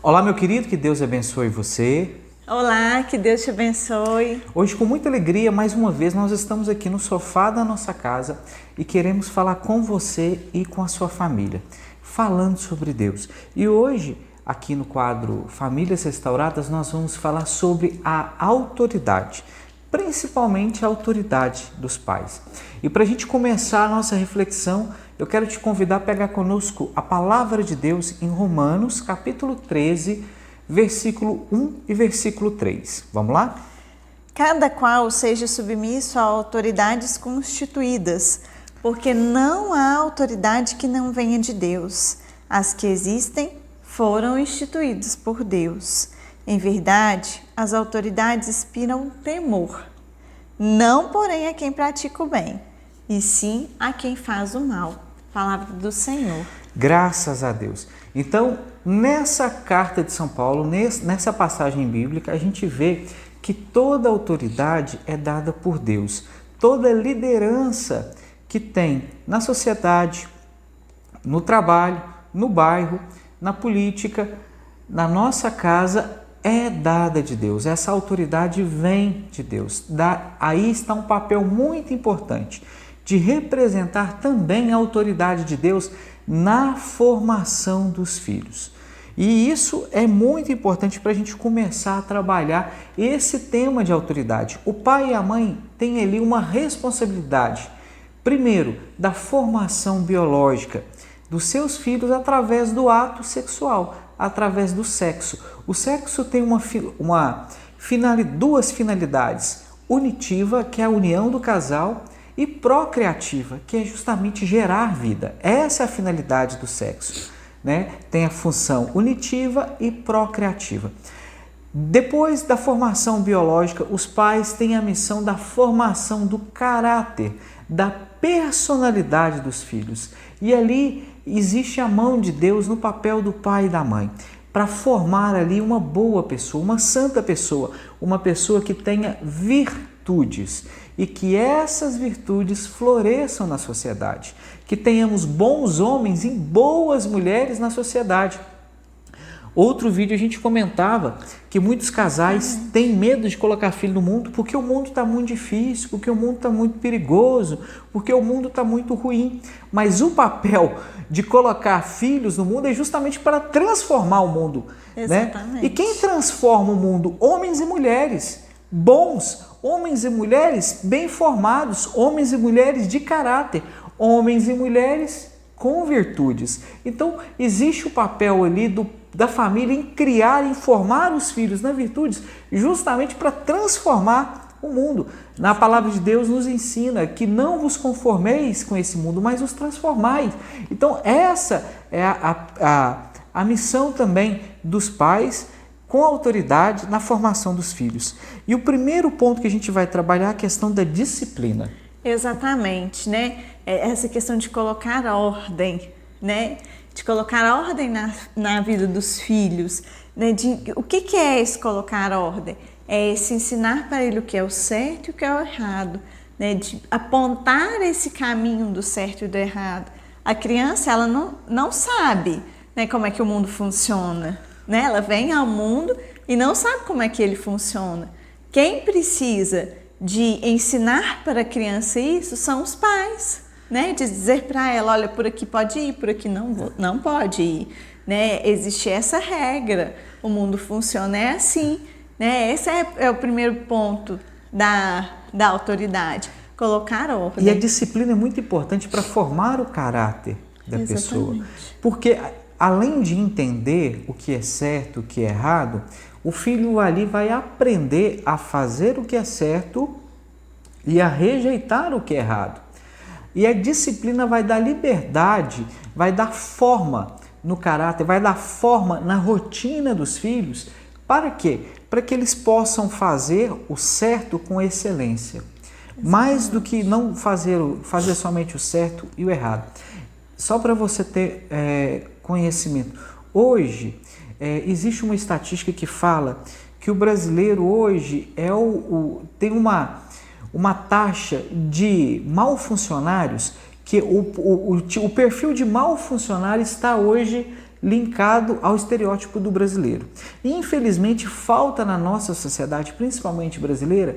Olá, meu querido, que Deus abençoe você. Olá, que Deus te abençoe. Hoje, com muita alegria, mais uma vez, nós estamos aqui no sofá da nossa casa e queremos falar com você e com a sua família, falando sobre Deus. E hoje, aqui no quadro Famílias Restauradas, nós vamos falar sobre a autoridade, principalmente a autoridade dos pais. E para a gente começar a nossa reflexão, eu quero te convidar a pegar conosco a palavra de Deus em Romanos, capítulo 13, versículo 1 e versículo 3. Vamos lá? Cada qual seja submisso a autoridades constituídas, porque não há autoridade que não venha de Deus. As que existem foram instituídas por Deus. Em verdade, as autoridades inspiram temor, não porém a quem pratica o bem, e sim a quem faz o mal. Palavra do Senhor. Graças a Deus. Então, nessa carta de São Paulo, nessa passagem bíblica, a gente vê que toda autoridade é dada por Deus. Toda liderança que tem na sociedade, no trabalho, no bairro, na política, na nossa casa, é dada de Deus. Essa autoridade vem de Deus. Aí está um papel muito importante de representar também a autoridade de Deus na formação dos filhos. E isso é muito importante para a gente começar a trabalhar esse tema de autoridade. O pai e a mãe têm ali uma responsabilidade, primeiro, da formação biológica dos seus filhos através do ato sexual, através do sexo. O sexo tem duas finalidades: unitiva, que é a união do casal, e procriativa, que é justamente gerar vida. Essa é a finalidade do sexo, né? Tem a função unitiva e procriativa. Depois da formação biológica, os pais têm a missão da formação do caráter, da personalidade dos filhos. E ali existe a mão de Deus no papel do pai e da mãe, para formar ali uma boa pessoa, uma santa pessoa, uma pessoa que tenha virtudes e que essas virtudes floresçam na sociedade, que tenhamos bons homens e boas mulheres na sociedade. Outro vídeo a gente comentava que muitos casais têm medo de colocar filho no mundo porque o mundo está muito difícil, porque o mundo está muito perigoso, porque o mundo está muito ruim. Mas o papel de colocar filhos no mundo é justamente para transformar o mundo. Exatamente. Né? E quem transforma o mundo? Homens e mulheres bons, homens e mulheres bem formados, homens e mulheres de caráter, homens e mulheres com virtudes. Então, existe o papel ali da família em criar, em formar os filhos nas virtudes, justamente para transformar o mundo. Na palavra de Deus nos ensina que não vos conformeis com esse mundo, mas os transformais. Então, essa é a missão também dos pais com autoridade na formação dos filhos. E o primeiro ponto que a gente vai trabalhar é a questão da disciplina. Exatamente, né? Essa questão de colocar ordem, né? De colocar ordem na vida dos filhos. Né? O que é esse colocar ordem? É esse ensinar para ele o que é o certo e o que é o errado. Né? De apontar esse caminho do certo e do errado. A criança, ela não sabe, né, como é que o mundo funciona. Né? Ela vem ao mundo e não sabe como é que ele funciona. Quem precisa de ensinar para a criança isso são os pais, né? De dizer para ela, olha, por aqui pode ir, por aqui não pode ir. Né? Existe essa regra, o mundo funciona assim. Né? Esse é o primeiro ponto da autoridade, colocar ordem. E a disciplina é muito importante para formar o caráter da pessoa. Porque além de entender o que é certo, o que é errado, o filho ali vai aprender a fazer o que é certo e a rejeitar o que é errado. E a disciplina vai dar liberdade, vai dar forma no caráter, vai dar forma na rotina dos filhos. Para quê? Para que eles possam fazer o certo com excelência. Mais do que não fazer somente o certo e o errado. Só para você ter conhecimento. Hoje, existe uma estatística que fala que o brasileiro hoje tem uma taxa de mal funcionários, que o perfil de mal funcionário está hoje linkado ao estereótipo do brasileiro. E, infelizmente, falta na nossa sociedade, principalmente brasileira,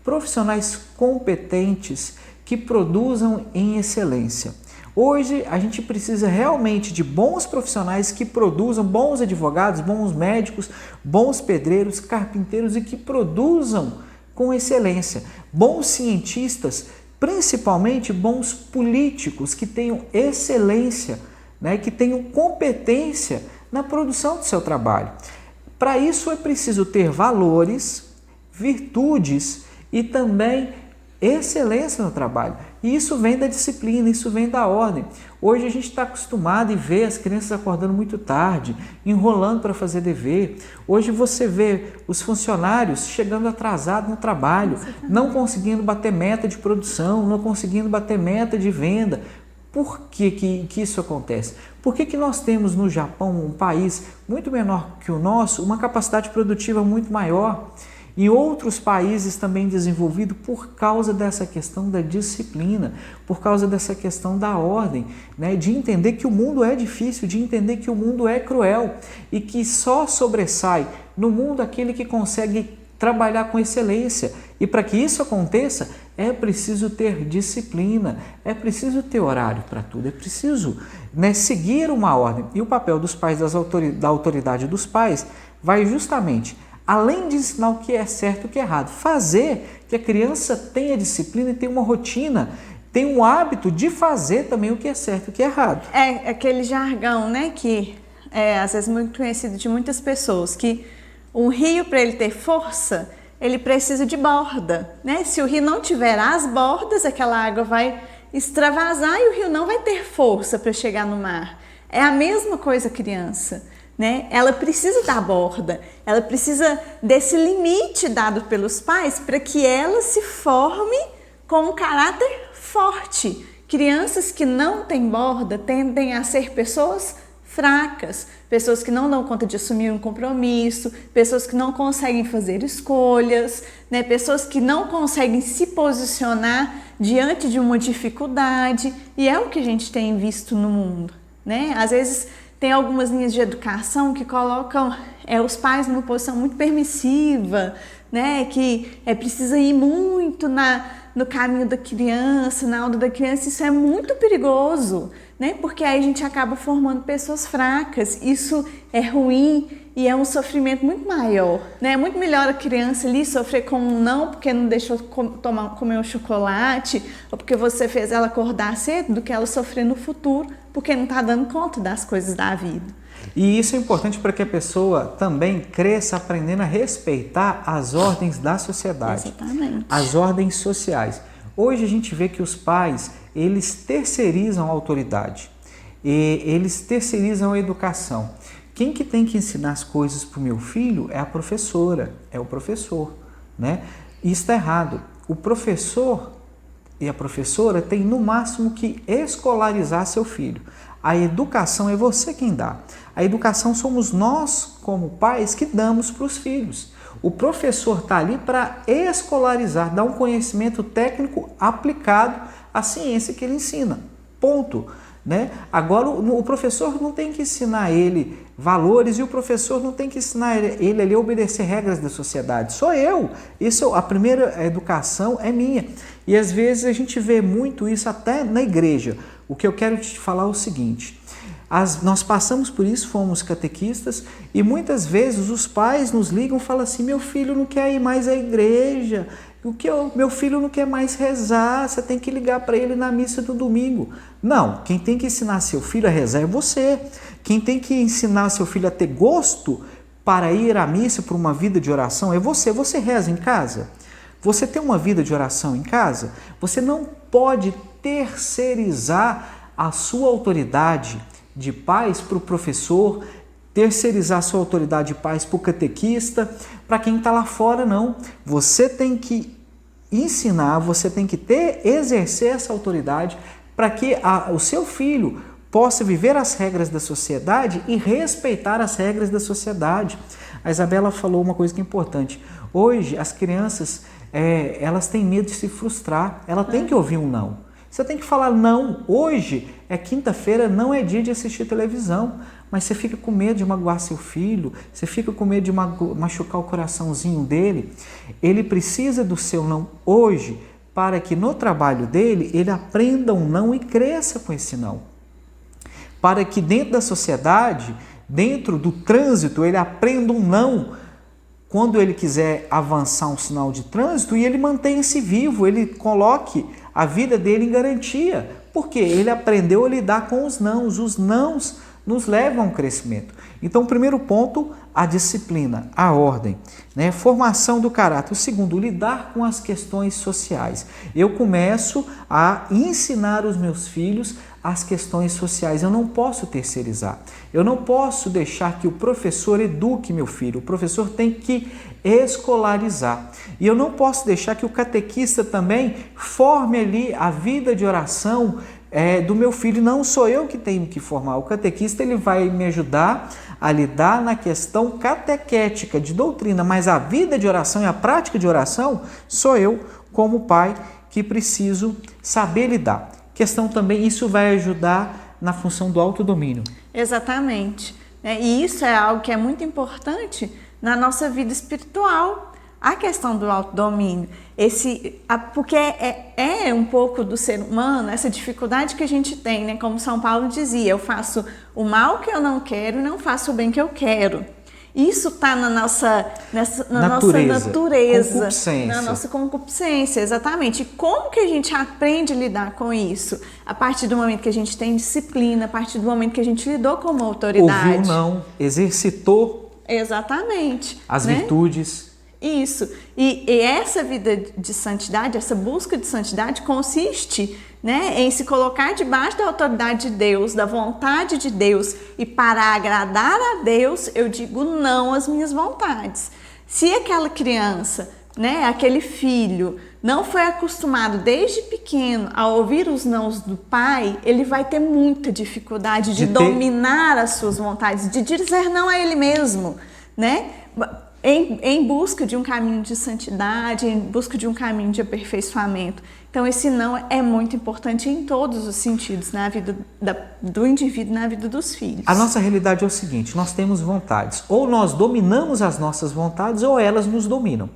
profissionais competentes que produzam em excelência. Hoje a gente precisa realmente de bons profissionais que produzam, bons advogados, bons médicos, bons pedreiros, carpinteiros e que produzam com excelência. Bons cientistas, principalmente bons políticos que tenham excelência, né, que tenham competência na produção do seu trabalho. Para isso é preciso ter valores, virtudes e também excelência no trabalho. E isso vem da disciplina, isso vem da ordem. Hoje a gente está acostumado a ver as crianças acordando muito tarde, enrolando para fazer dever. Hoje você vê os funcionários chegando atrasados no trabalho, não conseguindo bater meta de produção, não conseguindo bater meta de venda. Por que isso acontece? Por que nós temos no Japão, um país muito menor que o nosso, uma capacidade produtiva muito maior? Em outros países também desenvolvidos por causa dessa questão da disciplina, por causa dessa questão da ordem, né? De entender que o mundo é difícil, de entender que o mundo é cruel e que só sobressai no mundo aquele que consegue trabalhar com excelência. E para que isso aconteça, é preciso ter disciplina, é preciso ter horário para tudo, é preciso, né, seguir uma ordem. E o papel dos pais, da autoridade dos pais, vai justamente, além de ensinar o que é certo e o que é errado, fazer que a criança tenha disciplina e tenha uma rotina, tenha um hábito de fazer também o que é certo e o que é errado. É aquele jargão, né, que é às vezes muito conhecido de muitas pessoas, que um rio, para ele ter força, ele precisa de borda, né? Se o rio não tiver as bordas, aquela água vai extravasar e o rio não vai ter força para chegar no mar. É a mesma coisa a criança, né? Ela precisa da borda, ela precisa desse limite dado pelos pais para que ela se forme com um caráter forte. Crianças que não têm borda tendem a ser pessoas fracas, pessoas que não dão conta de assumir um compromisso, pessoas que não conseguem fazer escolhas, né? Pessoas que não conseguem se posicionar diante de uma dificuldade, e é o que a gente tem visto no mundo, né? Às vezes tem algumas linhas de educação que colocam os pais numa posição muito permissiva, né? Que precisa ir muito no caminho da criança, na onda da criança. Isso é muito perigoso, né? Porque aí a gente acaba formando pessoas fracas. Isso é ruim e é um sofrimento muito maior, né? É muito melhor a criança ali sofrer com um não porque não deixou comer um chocolate ou porque você fez ela acordar cedo do que ela sofrer no futuro porque não está dando conta das coisas da vida. E isso é importante para que a pessoa também cresça aprendendo a respeitar as ordens da sociedade. Exatamente. As ordens sociais. Hoje a gente vê que os pais, eles terceirizam a autoridade, e eles terceirizam a educação. Quem que tem que ensinar as coisas para o meu filho é a professora, é o professor, né? Isso está errado. O professor e a professora têm no máximo que escolarizar seu filho. A educação é você quem dá. A educação somos nós, como pais, que damos para os filhos. O professor está ali para escolarizar, dar um conhecimento técnico aplicado à ciência que ele ensina. Ponto. Né? Agora, o professor não tem que ensinar ele valores e o professor não tem que ensinar ele ali a obedecer regras da sociedade. Sou eu. A primeira educação é minha. E às vezes a gente vê muito isso até na igreja. O que eu quero te falar é o seguinte: nós passamos por isso, fomos catequistas, e muitas vezes os pais nos ligam e falam assim: meu filho não quer ir mais à igreja, meu filho não quer mais rezar, você tem que ligar para ele na missa do domingo. Não, quem tem que ensinar seu filho a rezar é você. Quem tem que ensinar seu filho a ter gosto para ir à missa, para uma vida de oração, é você. Você reza em casa? Você tem uma vida de oração em casa? Você não pode terceirizar a sua autoridade de pais para o professor, terceirizar a sua autoridade de pais para o catequista, para quem está lá fora, não. Você tem que ensinar, você tem que exercer essa autoridade para que o seu filho possa viver as regras da sociedade e respeitar as regras da sociedade. A Isabela falou uma coisa que é importante. Hoje, as crianças, elas têm medo de se frustrar, ela tem que ouvir um não. Você tem que falar não. Hoje é quinta-feira, não é dia de assistir televisão. Mas você fica com medo de magoar seu filho, você fica com medo de machucar o coraçãozinho dele. Ele precisa do seu não hoje para que no trabalho dele ele aprenda um não e cresça com esse não. Para que dentro da sociedade, dentro do trânsito, ele aprenda um não quando ele quiser avançar um sinal de trânsito e ele mantenha-se vivo, ele coloque a vida dele em garantia. Porque ele aprendeu a lidar com os nãos. Os nãos nos levam ao crescimento. Então, o primeiro ponto, a disciplina, a ordem, né? Formação do caráter. O segundo, lidar com as questões sociais. Eu começo a ensinar os meus filhos as questões sociais. Eu não posso terceirizar. Eu não posso deixar que o professor eduque meu filho. O professor tem que escolarizar. E eu não posso deixar que o catequista também forme ali a vida de oração do meu filho. Não sou eu que tenho que formar. O catequista ele vai me ajudar a lidar na questão catequética de doutrina, mas a vida de oração e a prática de oração sou eu, como pai, que preciso saber lidar. Questão também, isso vai ajudar na função do autodomínio. Exatamente. E isso é algo que é muito importante na nossa vida espiritual. A questão do autodomínio, porque é um pouco do ser humano, essa dificuldade que a gente tem, né? Como São Paulo dizia, eu faço o mal que eu não quero e não faço o bem que eu quero. Isso está na nossa natureza, na nossa concupiscência, exatamente. E como que a gente aprende a lidar com isso? A partir do momento que a gente tem disciplina, a partir do momento que a gente lidou com uma autoridade. Ouviu não, exercitou exatamente, as virtudes. Isso. E essa vida de santidade, essa busca de santidade consiste, né, em se colocar debaixo da autoridade de Deus, da vontade de Deus. E para agradar a Deus, eu digo não às minhas vontades. Se aquela criança, né, aquele filho, não foi acostumado desde pequeno a ouvir os nãos do pai, ele vai ter muita dificuldade de dominar as suas vontades, de dizer não a ele mesmo, né? Em busca de um caminho de santidade, em busca de um caminho de aperfeiçoamento. Então, esse não é muito importante em todos os sentidos, na vida do indivíduo, na vida dos filhos. A nossa realidade é o seguinte, nós temos vontades. Ou nós dominamos as nossas vontades, ou elas nos dominam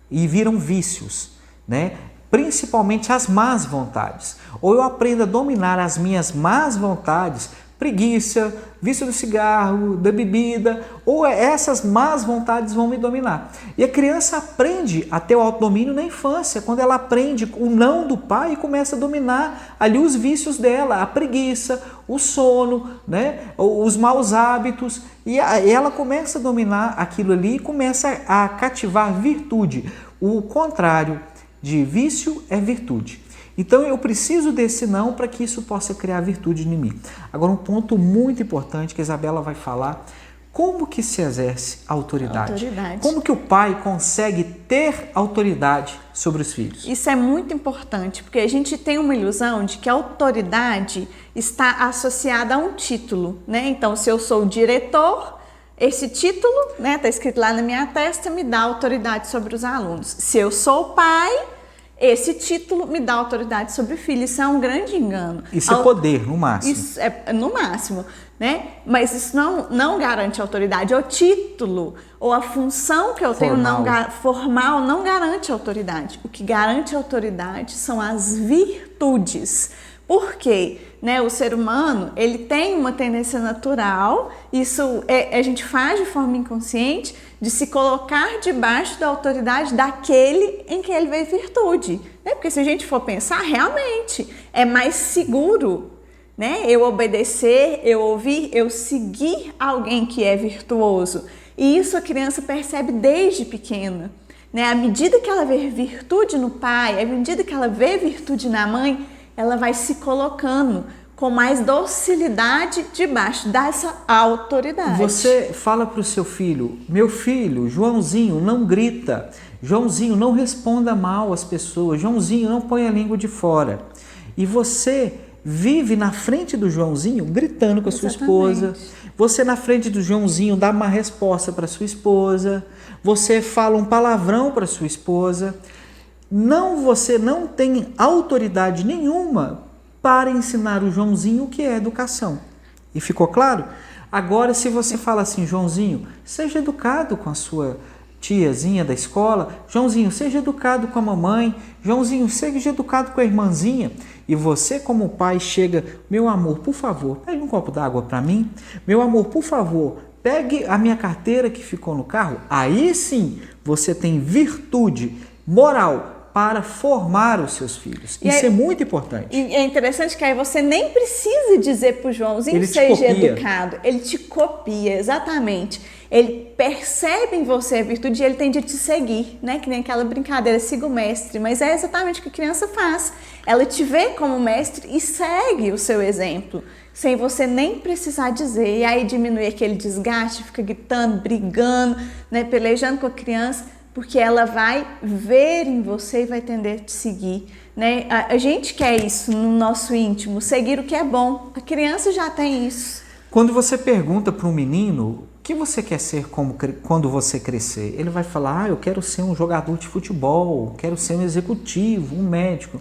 e viram vícios, né? Principalmente as más vontades. Ou eu aprendo a dominar as minhas más vontades, preguiça, vício do cigarro, da bebida, ou essas más vontades vão me dominar. E a criança aprende a ter o autodomínio na infância, quando ela aprende o não do pai e começa a dominar ali os vícios dela, a preguiça, o sono, né, os maus hábitos, e ela começa a dominar aquilo ali e começa a cativar virtude. O contrário de vício é virtude. Então eu preciso desse não para que isso possa criar virtude em mim. Agora um ponto muito importante que a Isabela vai falar, como que se exerce a autoridade? Como que o pai consegue ter autoridade sobre os filhos? Isso é muito importante, porque a gente tem uma ilusão de que a autoridade está associada a um título, né? Então se eu sou o diretor, esse título, né, tá escrito lá na minha testa, me dá autoridade sobre os alunos. Se eu sou o pai, esse título me dá autoridade sobre o filho. Isso é um grande engano. Isso é poder, no máximo. Isso é no máximo, né? Mas isso não garante autoridade. O título ou a função que eu tenho formal não garante autoridade. O que garante autoridade são as virtudes. Por quê? Né? O ser humano, ele tem uma tendência natural, isso a gente faz de forma inconsciente, de se colocar debaixo da autoridade daquele em que ele vê virtude. Né? Porque se a gente for pensar, realmente é mais seguro, né? Eu obedecer, eu ouvir, eu seguir alguém que é virtuoso. E isso a criança percebe desde pequena. Né? À medida que ela vê virtude no pai, à medida que ela vê virtude na mãe, ela vai se colocando com mais docilidade debaixo dessa autoridade. Você fala para o seu filho, meu filho, Joãozinho, não grita, Joãozinho, não responda mal às pessoas, Joãozinho, não põe a língua de fora. E você vive na frente do Joãozinho gritando com a sua esposa, você na frente do Joãozinho dá uma resposta para sua esposa, você fala um palavrão para sua esposa. Você não tem autoridade nenhuma para ensinar o Joãozinho o que é educação. E ficou claro? Agora, se você fala assim, Joãozinho, seja educado com a sua tiazinha da escola, Joãozinho, seja educado com a mamãe, Joãozinho, seja educado com a irmãzinha, e você como pai chega, meu amor, por favor, pegue um copo d'água para mim, meu amor, por favor, pegue a minha carteira que ficou no carro, aí sim você tem virtude moral para formar os seus filhos. Isso é muito importante. E é interessante que aí você nem precisa dizer para o Joãozinho Ele seja educado. Ele te copia, exatamente. Ele percebe em você a virtude e ele tende a te seguir, né? Que nem aquela brincadeira, siga o mestre. Mas é exatamente o que a criança faz. Ela te vê como mestre e segue o seu exemplo, sem você nem precisar dizer. E aí diminui aquele desgaste, fica gritando, brigando, né? Pelejando com a criança, porque ela vai ver em você e vai tender a te seguir, né? A gente quer isso no nosso íntimo, seguir o que é bom. A criança já tem isso. Quando você pergunta para um menino o que você quer ser quando você crescer, ele vai falar, eu quero ser um jogador de futebol, quero ser um executivo, um médico.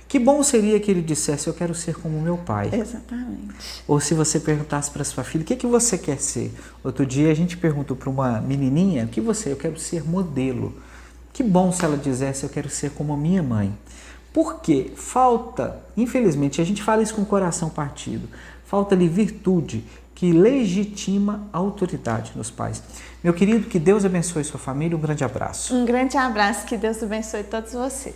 Que bom seria que ele dissesse, eu quero ser como meu pai. Exatamente. Ou se você perguntasse para sua filha, o que você quer ser? Outro dia a gente perguntou para uma menininha, eu quero ser modelo. Que bom se ela dissesse, eu quero ser como a minha mãe. Porque falta, infelizmente, a gente fala isso com o coração partido, falta-lhe virtude que legitima a autoridade nos pais. Meu querido, que Deus abençoe sua família, um grande abraço. Um grande abraço, que Deus abençoe todos vocês.